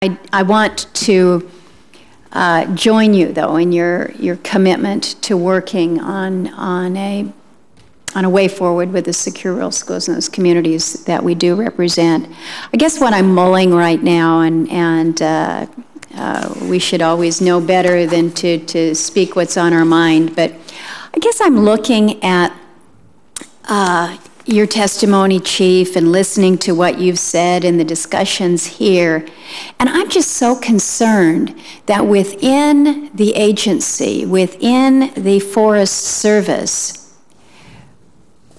I want to join you, though, in your commitment to working on a way forward with the secure rural schools in those communities that we do represent. I guess what I'm mulling right now, and we should always know better than to speak what's on our mind, but I guess I'm looking at your testimony, Chief, and listening to what you've said in the discussions here. And I'm just so concerned that within the agency, within the Forest Service,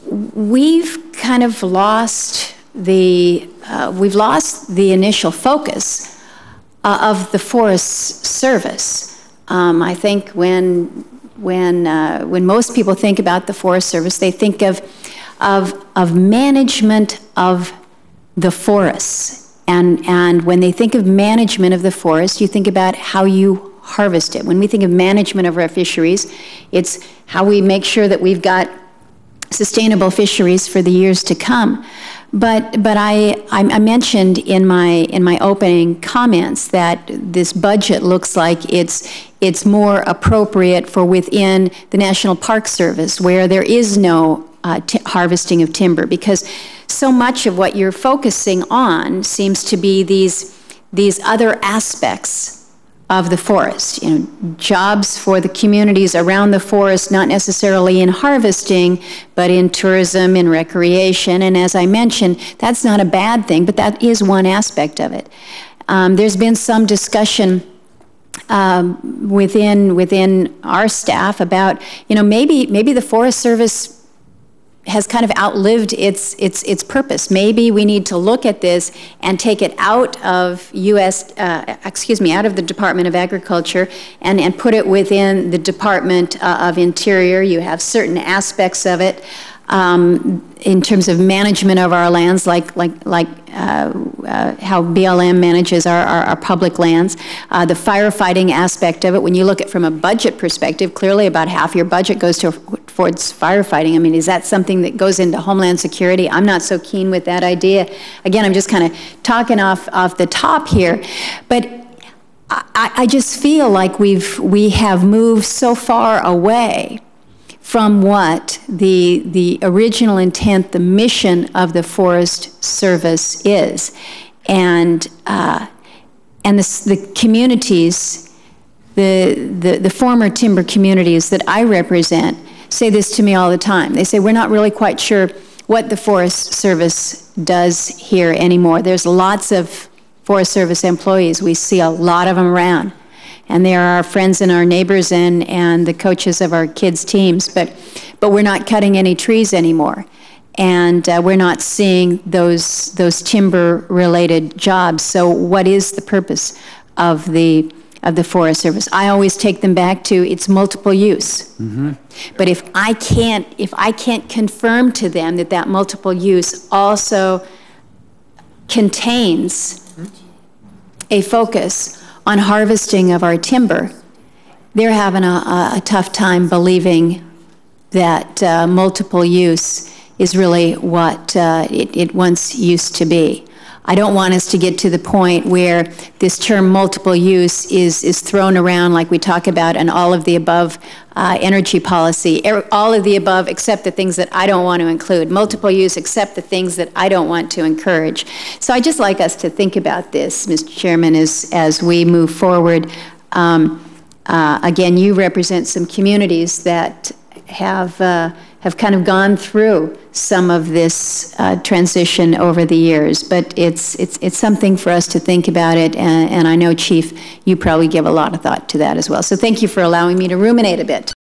we've kind of lost the initial focus of the Forest Service. I think when most people think about the Forest Service, they think of management of the forests. And when they think of management of the forest, you think about how you harvest it. When we think of management of our fisheries, it's how we make sure that we've got sustainable fisheries for the years to come. But I mentioned in my opening comments that this budget looks like it's more appropriate for within the National Park Service, where there is no harvesting of timber, because so much of what you're focusing on seems to be these other aspects of the forest. You know, jobs for the communities around the forest, not necessarily in harvesting, but in tourism, in recreation. And as I mentioned, that's not a bad thing, but that is one aspect of it. There's been some discussion within our staff about, you know, maybe the Forest Service has kind of outlived its purpose. Maybe we need to look at this and take it out of out of the Department of Agriculture and put it within the Department of Interior. You have certain aspects of it in terms of management of our lands, like how BLM manages our public lands. The firefighting aspect of it, when you look at it from a budget perspective, clearly about half your budget goes towards firefighting. I mean, is that something that goes into Homeland Security? I'm not so keen with that idea. Again, I'm just kind of talking off the top here, but I just feel like we have moved so far away from what the original intent, the mission of the Forest Service is. And the communities, the former timber communities that I represent say this to me all the time. They say, we're not really quite sure what the Forest Service does here anymore. There's lots of Forest Service employees. We see a lot of them around. And they are our friends and our neighbors and the coaches of our kids' teams, but we're not cutting any trees anymore, and we're not seeing those timber-related jobs. So, what is the purpose of the Forest Service? I always take them back to its multiple use. Mm-hmm. But if I can't confirm to them that multiple use also contains a focus on harvesting of our timber, they're having a tough time believing that multiple use is really what it once used to be. I don't want us to get to the point where this term multiple use is thrown around like we talk about an all of the above energy policy, all of the above except the things that I don't want to include, multiple use except the things that I don't want to encourage. So I'd just like us to think about this, Mr. Chairman, as we move forward. Again, you represent some communities that have kind of gone through some of this transition over the years, but it's something for us to think about it, and I know, Chief, you probably give a lot of thought to that as well. So thank you for allowing me to ruminate a bit.